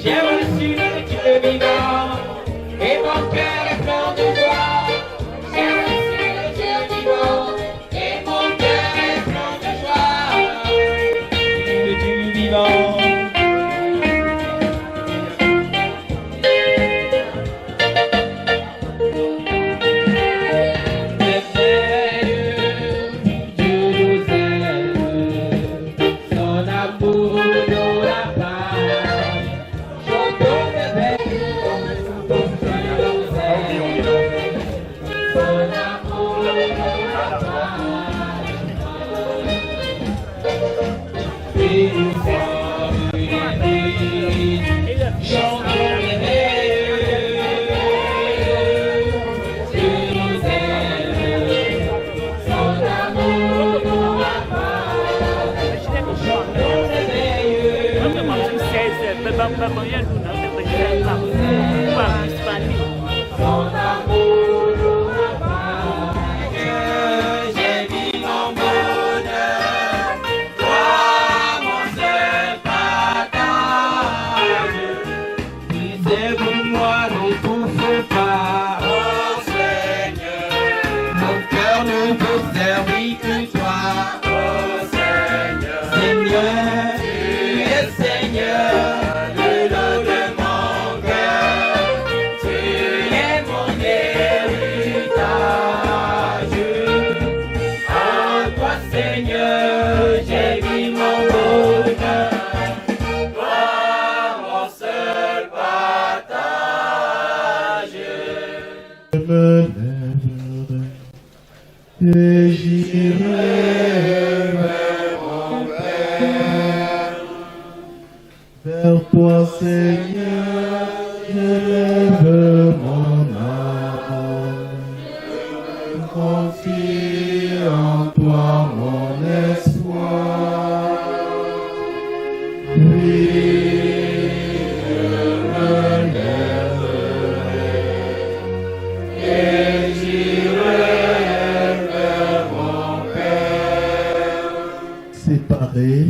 J'ai reçu le Dieu vivant, et mon cœur est plein de joie. J'ai reçu le Dieu vivant, et mon cœur est plein de joie. Le Dieu vivant. Et j'irai vers mon Père, vers toi Seigneur, j'élève mon âme, je confie en toi mon espoir. Oui, je me lèverai et j'irai. Séparés,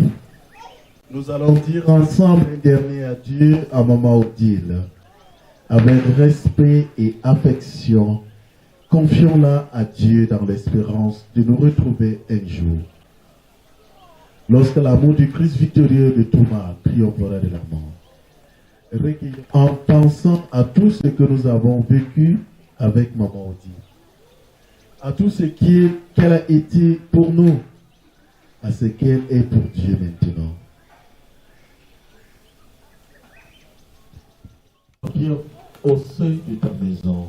nous allons dire ensemble un dernier adieu à Maman Odile. Avec respect et affection, confions-la à Dieu dans l'espérance de nous retrouver un jour. Lorsque l'amour du Christ victorieux de tout mal triomphera de la mort. Recueillons en pensant à tout ce que nous avons vécu avec Maman Odile, à tout ce qu'elle a été pour nous, à ce qu'elle est pour Dieu maintenant. Viens au seuil de ta maison.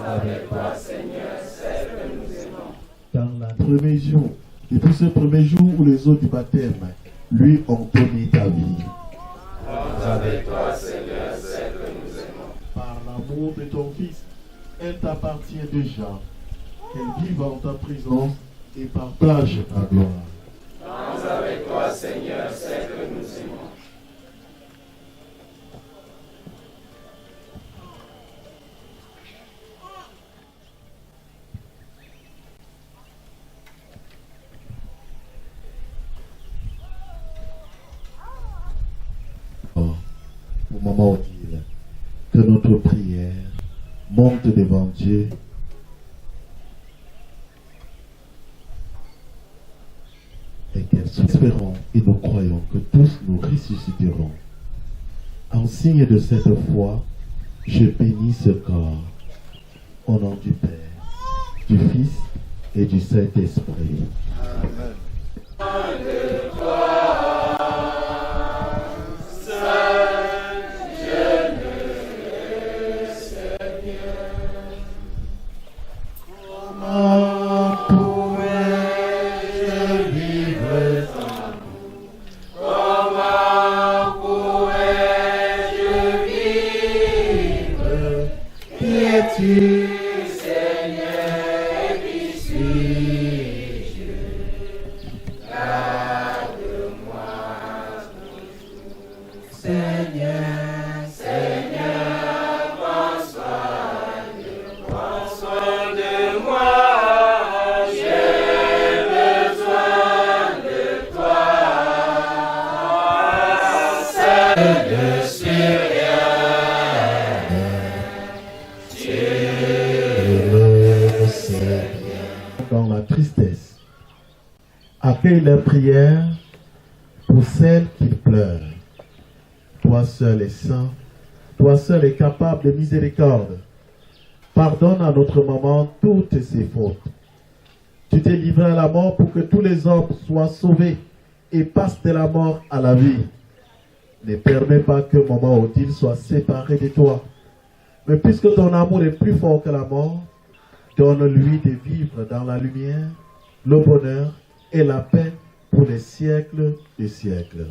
Avec toi, Seigneur, celle que nous aimons. Dans la premier jour, depuis ce premier jour où les eaux du baptême lui ont donné ta vie. Avec toi, Seigneur, celle que nous aimons. Par l'amour de ton Fils, elle t'appartient déjà. Qu'elle vive en ta présence et partage ta gloire. Prends avec toi, Seigneur, celle que nous aimons. Oh, pour Maman Odile, que notre prière monte devant Dieu. Et qu'elle espérons et nous croyons que tous nous ressusciterons. En signe de cette foi, je bénis ce corps. Au nom du Père, du Fils et du Saint-Esprit. Amen. Le Accueille leurs prières pour celles qui pleurent. Toi seul es saint, toi seul es capable de miséricorde. Pardonne à notre maman toutes ses fautes. Tu t'es livré à la mort pour que tous les hommes soient sauvés et passent de la mort à la vie. Ne permets pas que maman Odile soit séparée de toi. Mais puisque ton amour est plus fort que la mort, donne-lui de vivre dans la lumière, le bonheur et la paix pour les siècles des siècles.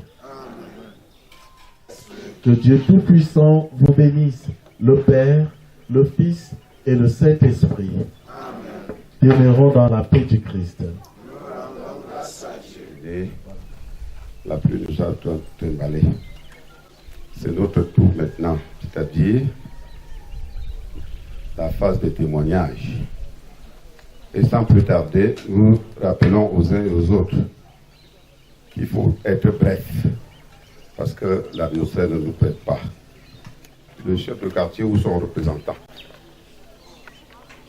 Que Dieu Tout-Puissant vous bénisse, le Père, le Fils et le Saint-Esprit. Demeurons dans la paix du Christ. La pluie nous a trimballé. C'est notre tour maintenant, c'est-à-dire la phase de témoignage. Et sans plus tarder, nous rappelons aux uns et aux autres qu'il faut être bref, parce que l'atmosphère ne nous prête pas. Le chef de quartier ou son représentant,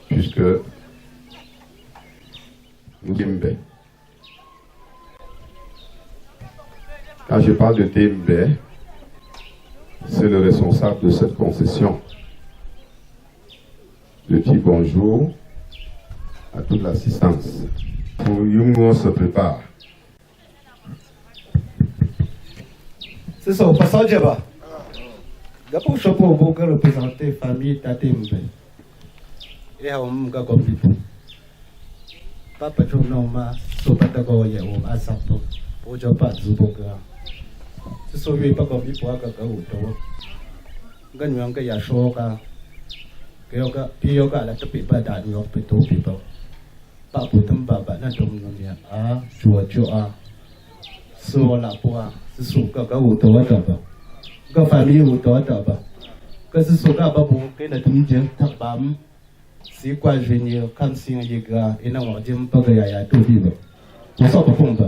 puisque nous Timbe. Quand je parle de Timbe, c'est le responsable de cette concession. Je dis bonjour à toute l'assistance. Pour Yungo se prépare. C'est ça, au passage là-bas. D'abord, je peux vous représenter la famille Tatimbe. Et on m'a compris. Papa Chonoma, Sopatagoya ou Asato, Ojopa Zuboga. C'est ça, je pas compris pour Akakauto. Ganyanga Yashoka, Pioga, la Topipa, New York, Pito people. Papa Tamba, Natomia, Ah, Chuachoa, Sola Poa, Suka, Utawataba. Có famille của tôi đó bà, cái số các bà bố cái là tiếng tiếng thằng bám, sĩ quan chuyên nghiệp khám sinh gì cả, cái nào họ chém bao cái này tôi đi vào, tôi sao không công bà,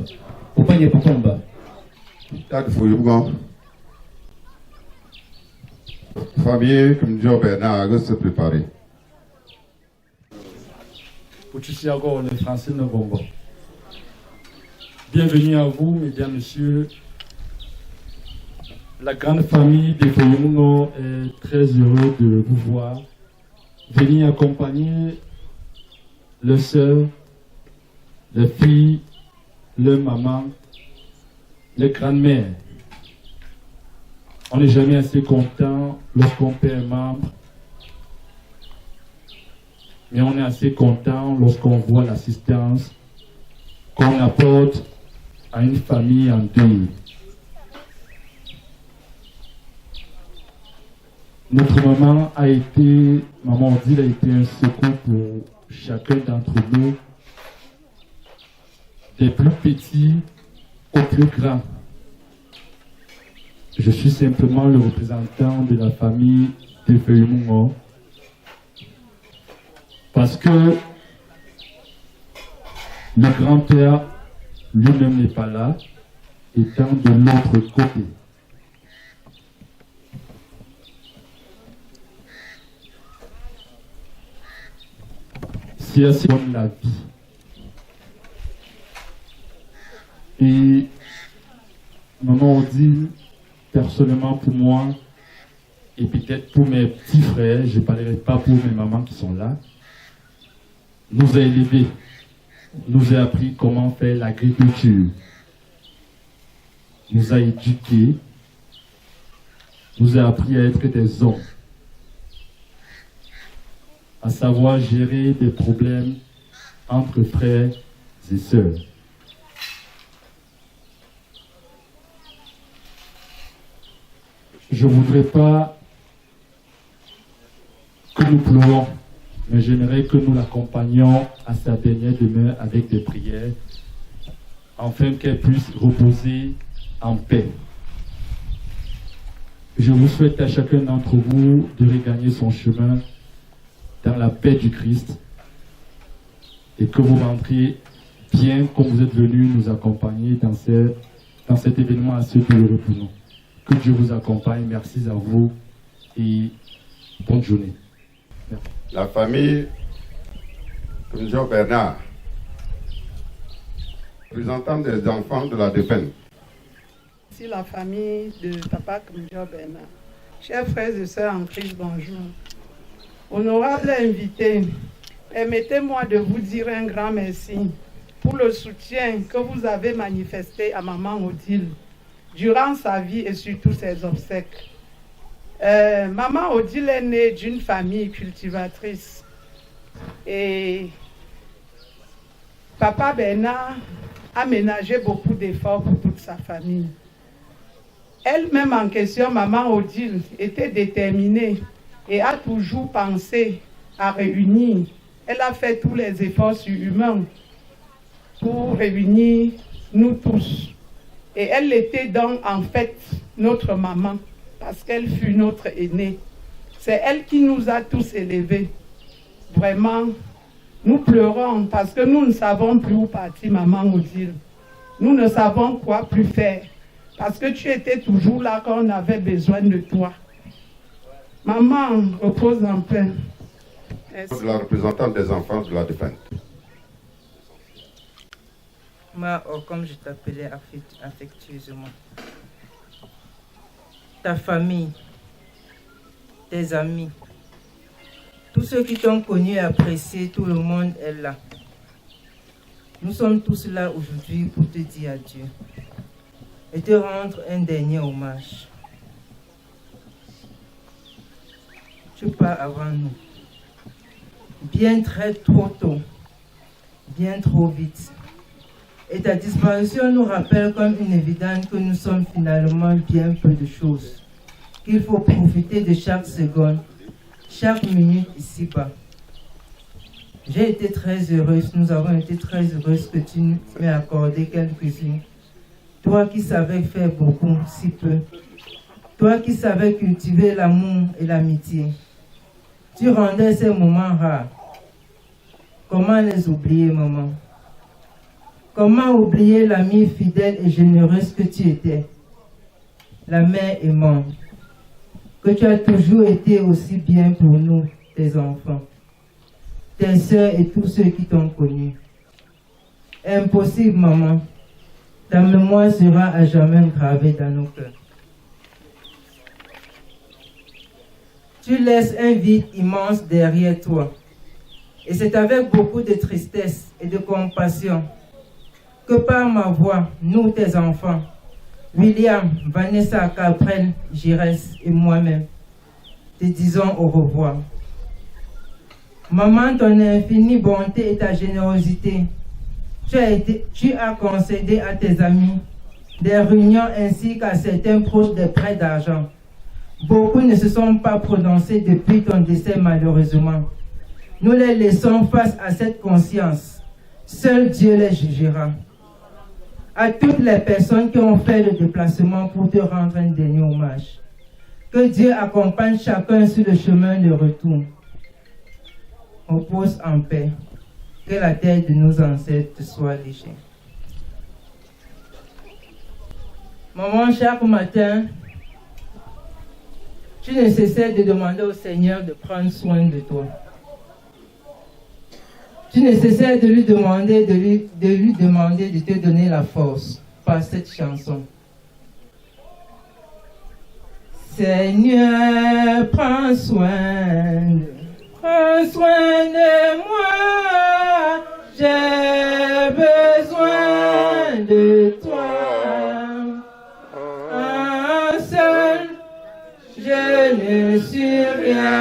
tôi bao nhiêu không bà. Đã được phối hợp không? Famille comme Joe Bernard va se préparer. Puchisiago, les Français de Bongo. Bienvenue à vous, mesdames, messieurs. La grande famille des Foyumungo est très heureux de vous voir venir accompagner leurs sœurs, les filles, leurs mamans, les grandes-mères. On n'est jamais assez content lorsqu'on perd un membre, mais on est assez content lorsqu'on voit l'assistance qu'on apporte à une famille en deuil. Notre maman Odile a été un secours pour chacun d'entre nous, des plus petits aux plus grands. Je suis simplement le représentant de la famille de Feuillumon, parce que le grand-père lui-même n'est pas là, étant de l'autre côté. C'est assez comme la vie. Et maman Odile, personnellement pour moi, et peut-être pour mes petits frères, je ne parlerai pas pour mes mamans qui sont là, nous a élevés, nous a appris comment faire l'agriculture, nous a éduqués, nous a appris à être des hommes, à savoir gérer des problèmes entre frères et sœurs. Je ne voudrais pas que nous pleurons, mais j'aimerais que nous l'accompagnions à sa dernière demeure avec des prières, afin qu'elle puisse reposer en paix. Je vous souhaite à chacun d'entre vous de regagner son chemin dans la paix du Christ et que vous rentriez bien comme vous êtes venus nous accompagner dans cet événement assez douloureux pour nous. Que Dieu vous accompagne, merci à vous et bonne journée. Merci. La famille comme Joe Bernard Représentant des enfants de la défunte. Ici la famille de Papa Kamjo Bernard. Chers frères et sœurs en Christ, bonjour. Honorable invité, permettez-moi de vous dire un grand merci pour le soutien que vous avez manifesté à Maman Odile durant sa vie et surtout ses obsèques. Maman Odile est née d'une famille cultivatrice et Papa Bernard a ménagé beaucoup d'efforts pour toute sa famille. Elle-même en question, Maman Odile, était déterminée et a toujours pensé à réunir. Elle a fait tous les efforts surhumains pour réunir nous tous. Et elle était donc en fait notre maman, parce qu'elle fut notre aînée. C'est elle qui nous a tous élevés. Vraiment, nous pleurons parce que nous ne savons plus où partir, Maman Odile. Nous ne savons quoi plus faire. Parce que tu étais toujours là quand on avait besoin de toi. Maman, repose en paix. Merci. La représentante des enfants de la défunte. Moi, comme je t'appelais affectueusement. Ta famille, tes amis, tous ceux qui t'ont connu et apprécié, tout le monde est là. Nous sommes tous là aujourd'hui pour te dire adieu et te rendre un dernier hommage. Tu pars avant nous, bien trop tôt, bien trop vite. Et ta disparition nous rappelle comme une évidence que nous sommes finalement bien peu de choses, qu'il faut profiter de chaque seconde, chaque minute ici-bas. J'ai été très heureuse, nous avons été très heureuses que tu m'aies accordé quelques-unes. Toi qui savais faire beaucoup, si peu. Toi qui savais cultiver l'amour et l'amitié. Tu rendais ces moments rares. Comment les oublier, maman? Comment oublier l'amie fidèle et généreuse que tu étais? La mère aimante. Que tu as toujours été aussi bien pour nous, tes enfants, tes sœurs et tous ceux qui t'ont connu. Impossible, maman. Ta mémoire sera à jamais gravée dans nos cœurs. Tu laisses un vide immense derrière toi. Et c'est avec beaucoup de tristesse et de compassion que par ma voix, nous, tes enfants, William, Vanessa, Caprel, Giresse et moi-même, te disons au revoir. Maman, ton infinie bonté et ta générosité, tu as concédé à tes amis des réunions ainsi qu'à certains proches des prêts d'argent. Beaucoup ne se sont pas prononcés depuis ton décès malheureusement. Nous les laissons face à cette conscience. Seul Dieu les jugera. À toutes les personnes qui ont fait le déplacement pour te rendre un dernier hommage, que Dieu accompagne chacun sur le chemin de retour. Repose en paix. Que la terre de nos ancêtres soit légère. Maman, chaque matin, tu ne cessais de demander au Seigneur de prendre soin de toi. Tu ne cessais de lui demander de te donner la force par cette chanson. Seigneur, prends soin de moi, j'ai besoin de toi. Un seul, je ne suis rien.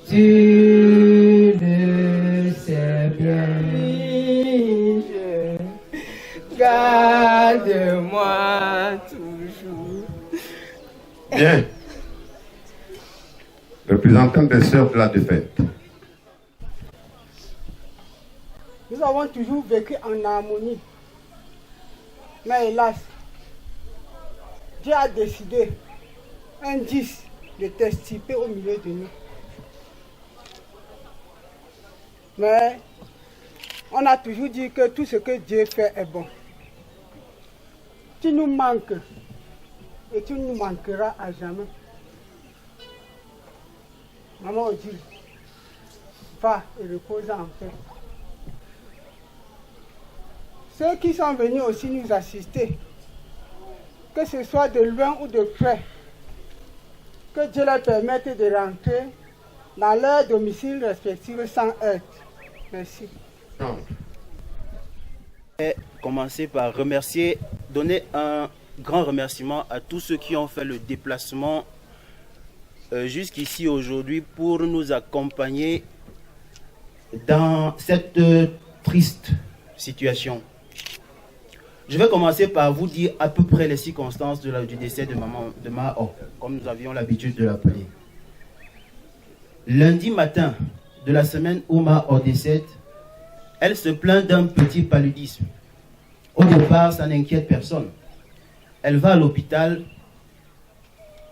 Tu le sais bien. Garde-moi toujours. Bien. Représentant des sœurs de la défaite. Nous avons toujours vécu en harmonie. Mais hélas, Dieu a décidé un 10 de t'extirper au milieu de nous. Mais on a toujours dit que tout ce que Dieu fait est bon. Tu nous manques et tu nous manqueras à jamais. Maman Odile, va et repose en paix. ceux qui sont venus aussi nous assister, que ce soit de loin ou de près, que Dieu leur permette de rentrer dans leur domicile respectif sans heurts. Merci. Commencer par remercier, donner un grand remerciement à tous ceux qui ont fait le déplacement jusqu'ici aujourd'hui pour nous accompagner dans cette triste situation. Je vais commencer par vous dire à peu près les circonstances du décès de maman de Mao, comme nous avions l'habitude de l'appeler. Lundi matin de la semaine où Mao décède, elle se plaint d'un petit paludisme. Au départ, ça n'inquiète personne. Elle va à l'hôpital,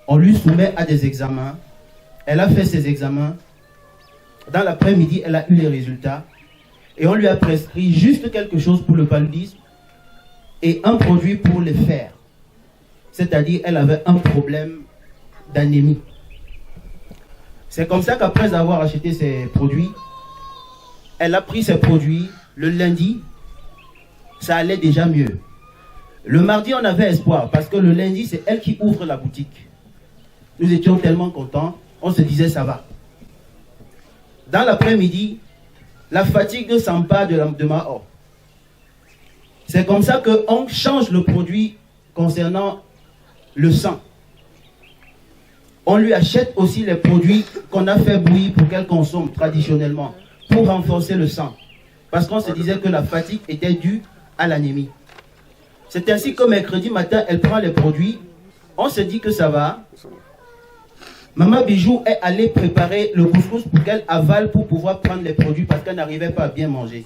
on lui soumet à des examens. Elle a fait ses examens. Dans l'après-midi, elle a eu les résultats. Et on lui a prescrit juste quelque chose pour le paludisme et un produit pour le fer. C'est-à-dire, elle avait un problème d'anémie. C'est comme ça qu'après avoir acheté ses produits, elle a pris ses produits. Le lundi, ça allait déjà mieux. Le mardi, on avait espoir parce que le lundi, c'est elle qui ouvre la boutique. Nous étions tellement contents, on se disait ça va. Dans l'après-midi, la fatigue s'empare de Mao. C'est comme ça qu'on change le produit concernant le sang. On lui achète aussi les produits qu'on a fait bouillir pour qu'elle consomme traditionnellement, pour renforcer le sang. Parce qu'on se disait que la fatigue était due à l'anémie. C'est ainsi que mercredi matin, elle prend les produits. On se dit que ça va. Maman Bijou est allée préparer le couscous pour qu'elle avale pour pouvoir prendre les produits parce qu'elle n'arrivait pas à bien manger.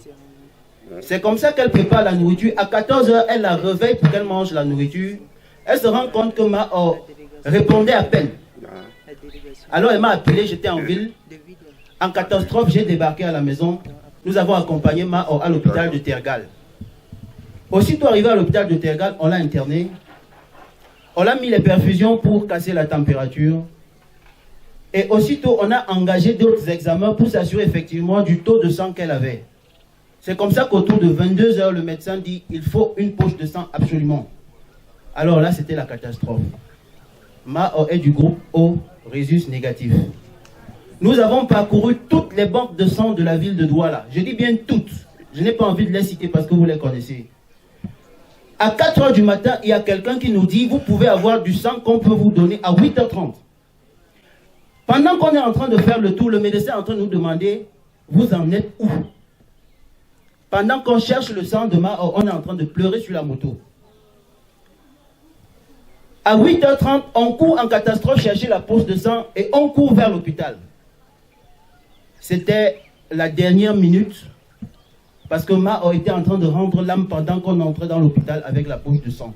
C'est comme ça qu'elle prépare la nourriture. À 14 h, elle la réveille pour qu'elle mange la nourriture. Elle se rend compte que Mao répondait à peine. Alors elle m'a appelé, j'étais en ville. En catastrophe, j'ai débarqué à la maison. Nous avons accompagné Mao à l'hôpital de Tergal. Aussitôt arrivé à l'hôpital de Tergal, on l'a interné. On a mis les perfusions pour casser la température. Et aussitôt, on a engagé d'autres examens pour s'assurer effectivement du taux de sang qu'elle avait. C'est comme ça qu'autour de 22 h, le médecin dit il faut une poche de sang absolument. Alors là, c'était la catastrophe. Mao est du groupe O, résus négatif. Nous avons parcouru toutes les banques de sang de la ville de Douala. Je dis bien toutes. Je n'ai pas envie de les citer parce que vous les connaissez. À 4 h du matin, il y a quelqu'un qui nous dit vous pouvez avoir du sang qu'on peut vous donner à 8 h 30. Pendant qu'on est en train de faire le tour, le médecin est en train de nous demander vous en êtes où? Pendant qu'on cherche le sang de Mao, on est en train de pleurer sur la moto. À 8 h 30, on court en catastrophe chercher la poche de sang et on court vers l'hôpital. C'était la dernière minute parce que Mao était en train de rendre l'âme pendant qu'on entrait dans l'hôpital avec la poche de sang.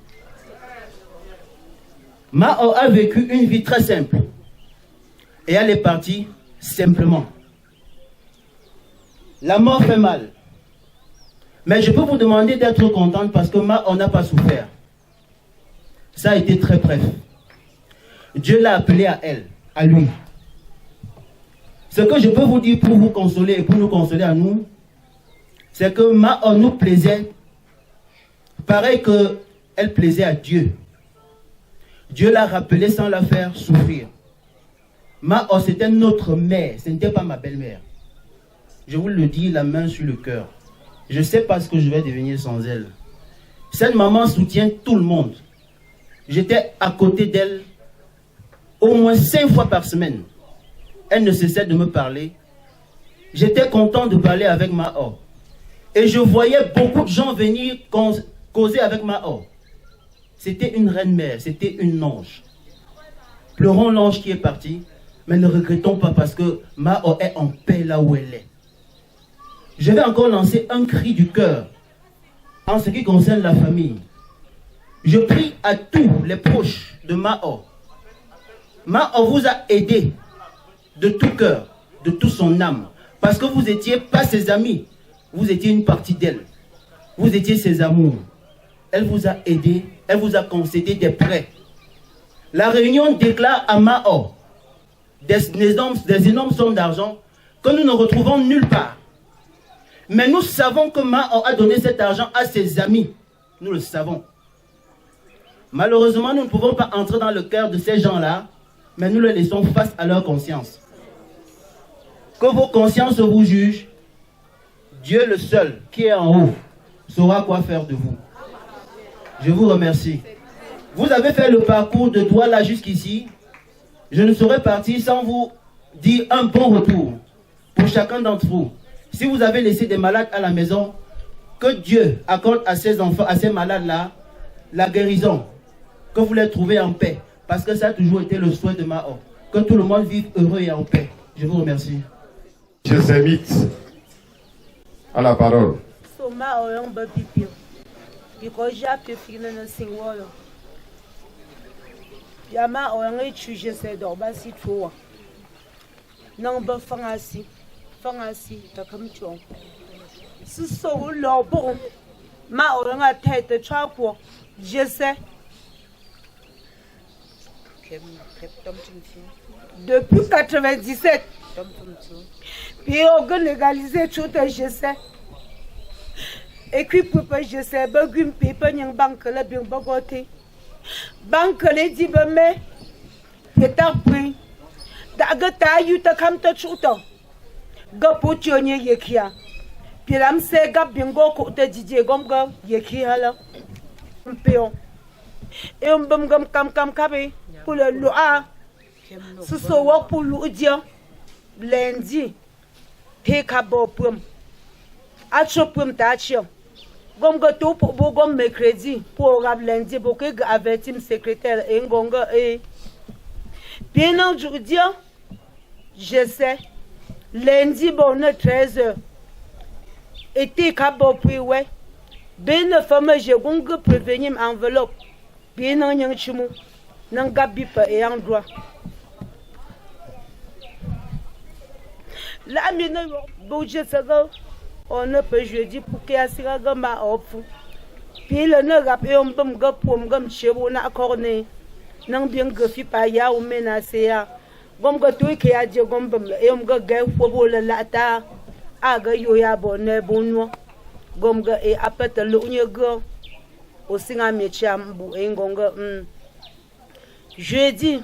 Mao a vécu une vie très simple et elle est partie simplement. La mort fait mal. Mais je peux vous demander d'être contente parce que Mao n'a pas souffert. Ça a été très bref. Dieu l'a appelé à elle, à lui. Ce que je peux vous dire pour vous consoler et pour nous consoler à nous, c'est que Mao nous plaisait, pareil qu'elle plaisait à Dieu. Dieu l'a rappelé sans la faire souffrir. Mao, c'était notre mère, ce n'était pas ma belle-mère. Je vous le dis, la main sur le cœur. Je ne sais pas ce que je vais devenir sans elle. Cette maman soutient tout le monde. J'étais à côté d'elle au moins 5 fois par semaine. Elle ne cessait de me parler. J'étais content de parler avec Mao. Et je voyais beaucoup de gens venir causer avec Mao. C'était une reine-mère, c'était une ange. Pleurons l'ange qui est parti, mais ne regrettons pas parce que Mao est en paix là où elle est. Je vais encore lancer un cri du cœur en ce qui concerne la famille. Je prie à tous les proches de Mao. Mao vous a aidé de tout cœur, de toute son âme. Parce que vous n'étiez pas ses amis. Vous étiez une partie d'elle. Vous étiez ses amours. Elle vous a aidé. Elle vous a concédé des prêts. La réunion déclare à Mao des énormes sommes d'argent que nous ne retrouvons nulle part. Mais nous savons que Mao a donné cet argent à ses amis. Nous le savons. Malheureusement, nous ne pouvons pas entrer dans le cœur de ces gens-là, mais nous les laissons face à leur conscience. Que vos consciences vous jugent, Dieu le seul qui est en haut saura quoi faire de vous. Je vous remercie. Vous avez fait le parcours de Douala jusqu'ici. Je ne serais parti sans vous dire un bon retour pour chacun d'entre vous. Si vous avez laissé des malades à la maison, que Dieu accorde à ces enfants, à ces malades-là, la guérison. Que vous les trouvez en paix. Parce que ça a toujours été le souhait de Mao. Que tout le monde vive heureux et en paix. Je vous remercie. Je s'invite à la parole. Je sais. Depuis 1997, puis on a légalisé tout je sais. Et puis pour je sais, bagum pepe nyang banque la bien bagote. Banque les dit mais c'est appris. D'agata yuta kam ta chuta. Gapo tionye yekia. Puis là m'se gap bien go côté Didier gomga yekia là. Péon. Et on bam gam kam kabe pour le loi. Ce soir pour le dia lundi. Te kabo pum. Acho pum ta acho. Gom gato pour gom mercredi pour rab lundi pour que avertir secrétaire et ngonga et bien aujourd'hui je sais lundi bon 13h. Et te kabo puis ouais. Ben le fameux je gonga prévenir enveloppe. Bien non yang chimu. Nang gabi pa et en droit. La mine bouge ça on ne peut jeudi pour qu'il y a sira gama ofu. Puis le ne rap et on bam gap pour m'gam chebo na corné. Nang bien gafi pa ya ou menacé ya. Gom gato ki a je gom bam et on ga gay fo la lata. Aga yo ya bonne bonno. Gom ga e apata lu nyego. O singa mecham bu engonga jeudi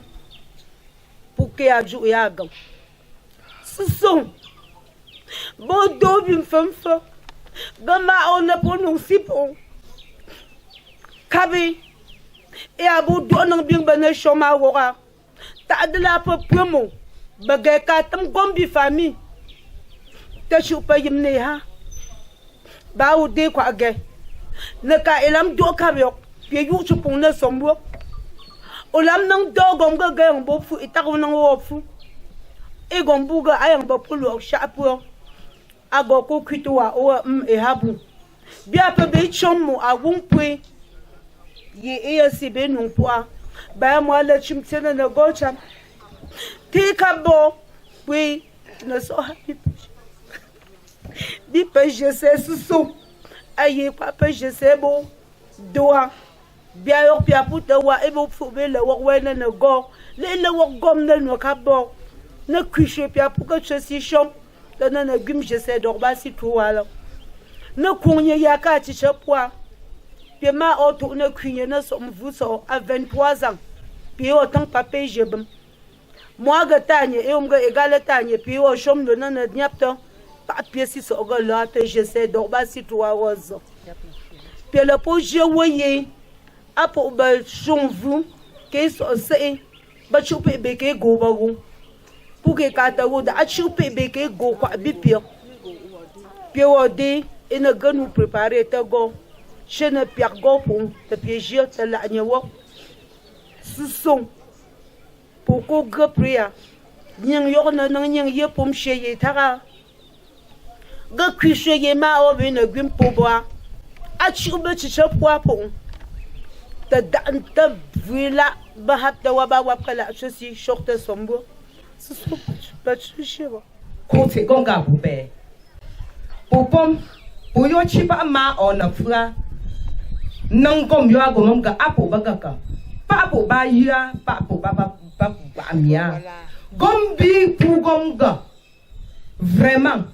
pour qu'il y a jou ya gam. Ce sont bon dobim femfe gama on a prononcé pour kabi et abu donang bien bana choma wora ta de la peu promo bagay ka tam gombi famille ta chupa yimne ha ba u de kwa ge na ka elam do kabyo ye yu chupon na sombo olam nang do gom ga ga bo fu itaw nang wo fu e gom buga ayang ba pulo shapo agoko kwitwa o ehabu bia pe be chomo awunpwe ye esi be nunpwa ba mo ala chimtena na gocha tikabo we na so happy di pe je sais susu aye pa pe je sais bo doa bia yo pia puta wa e bo fu be le wo wena na go le wo gom na no kabo na kuche pia pour que ceci chom na na gum je sais dorba si toi là na kunye ya ka ti chapwa puis ma auto na kunye na som vous so à 23 ans puis autant papa jebem moi ga tanye e umga egale tanye puis o chom le na nyapta pa pièce so ga la te je sais dorba si toi ozo puis le po je voyé a pour ba chom vous que so c'est ba chupe be ke go ba go pour que katago da chupe be ke go kwa bipio puis o de et ne ga nous préparer ta go je ne pierre go pour te piéger te la nyewo ce sont pour ko ga priya nyang yo na nyang ye pom cheye tara ga kucheye ma o be na gwim po boa a chube chi chapwa po ta ta vila ba hatta wa ba wa kala ceci shorte sombo ce sont pas cheva côté gonga boube popom oyo chipa ma ona fura nangom yo agomom ga apo bagaka papo ba ya papo ba mia gombi pour gonga vraiment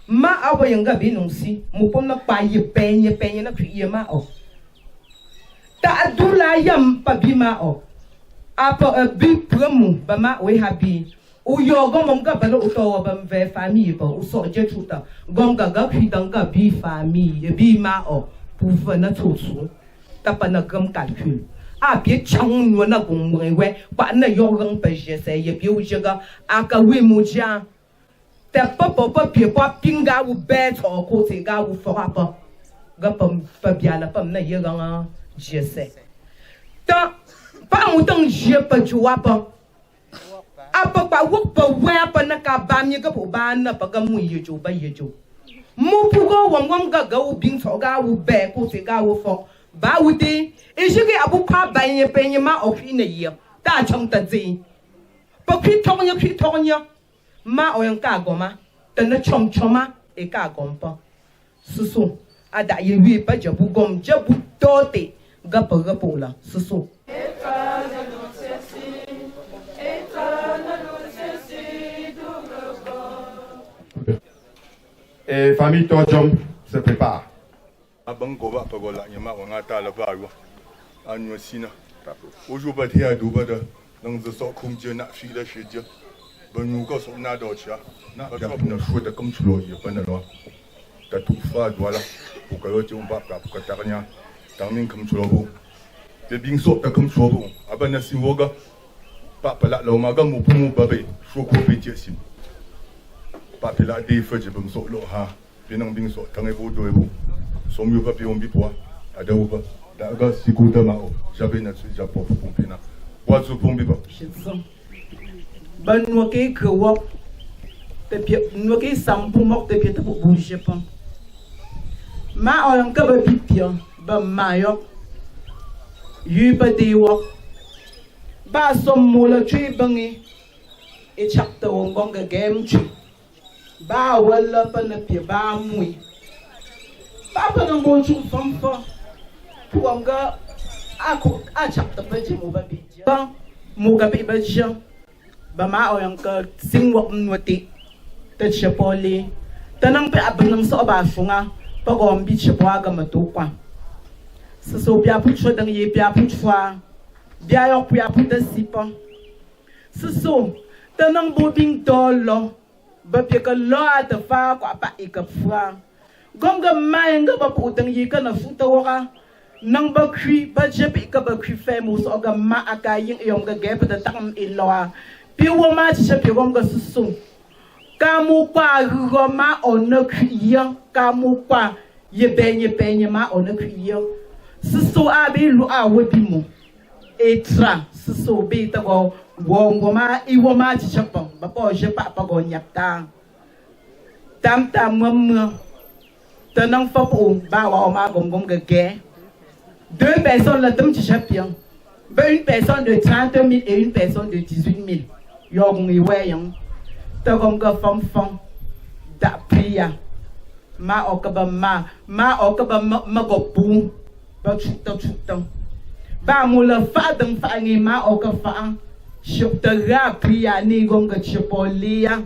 ma awa yanga binonsi mo pom na pa ye penye na kwi ma o ta adula yam pa bi ma o apa bi promu ba ma we habi o yo gom ga ba lo to ba ve famille ba o so je chuta gom ga kwi dang ga bi famille bi ma o pu fa na chu chu ta pa na gam calcul a bi chang no na gong we ba na yo gang ba je se ye bi o je ga aka we mo ja ta papa pi pa pinga u be to ko te ga u fo pa ga pam pa bia na pam na ye ga je sais ta pa mu tang je pa jua pa apa pa wo pa wa pa na ka ba mi ga po ba na pa ga mu ye jo ba ye jo mu pu go wam ga u bing so ga u be ko te ga u fo ba u de e je ge abu pa ba ye pe ye ma o fi na ye ta chong ta zi pa kwi tong nya ma o yang ka goma tana chom choma e ka gompa susu ada ye wi pa jabu gom jabu tote gapa la susu et famille Tojom se prépare. Abango va pas gola nyama on ata la ba yo anyo sina aujourd'hui ba dia do ba da nang zo so kum je na fi da shi je ban yu ko so na do cha na ga na shu da kum chulo ye ban lo ta tu fa do la ko ka yo je on ba ka ko ta nya tang min kum chulo bo de bing so ta kum chulo bo aba na si woga pa pa la lo ma ga mu pu mu ba be shu ko be je sim pa pe la de fa je bang so lo ha bi nang bing so tang e bo do e bo so mieux pas puis on vit toi à Daouba daga sikuta mao j'avais na tu ja pour pompina wa zu pombi ba ban no ke ko te pi no ke sampu mok te pi te bu bouger pas ma on ka ba pipia ba mayo yu ba de wo ba som mo la chui bangi e chapter on gonga game chi ba wala pa na pi ba mui papa no mo chu fam fa puanga a chapter pa chi mo ba bi ba mo ga bi ba jang ba ma o yang ka sing wak nwati te chapoli tanang pe abang so ba funga pa gom bi chapwa ga matukwa so bia pu chwa dang ye bia pu chwa bia yo pu ya pu de sipa so tanang bo bing dolo ba pe ka lo ta fa kwa pa e ka fwa gom ga mai nga ba pu dang ye ka na fu ta wa nang ba kri ba je pe ka ba kri fe mo so ga ma aka yin yom ga ge pa ta tam e lo pi wo ma chi che pi gom ga su ka mu kwa ru ma on na kri ya ka mu kwa ye benye ma on na kri ya su a bi lu a we bi mo etra su bi ta go wo ma I wo ma chi che pa ba po je pa go nyap ta tam mo tenang fa po ba wa ma gom ga ge deux personnes là tam chi che pian ba une personne de 30 000 et une personne de 18 000 yo ngi we yang ta gom ga fam da pria ma o ka ba ma o ka ba ma go pu ba chu ta ba mu la fa dang fa ngi ma o ka fa shop ta ra pria ni gom ga chipolia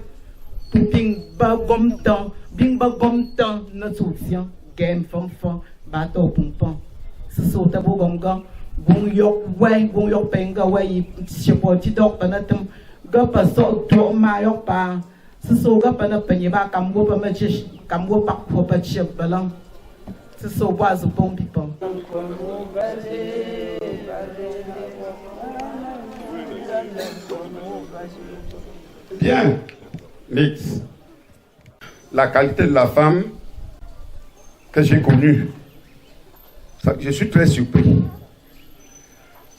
puping ba gom ta bing ba gom ta na chu xiang game fam ba to pum pom so ta bo gom ga bung yok peng ga wai chipo ti dok pa na tum ga pa so do ma yok pa so ga pa na pa ni ba kam go pa ma chi kam go pa ko pa chi ba lang so wa zo pom pi pom Bien, Mix. La qualité de la femme que j'ai connue, je suis très surpris.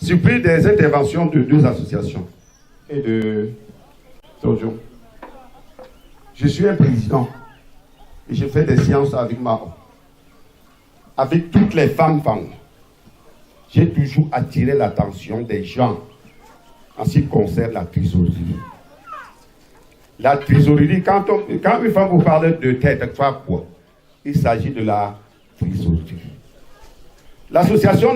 Surpris des interventions de deux associations et de Tojo. Je suis un président et je fais des séances avec Mao. Avec toutes les femmes. J'ai toujours attiré l'attention des gens en ce qui concerne la trésorerie. La trésorerie, quand une femme vous parle de tête, quoi, il s'agit de la trésorerie. L'association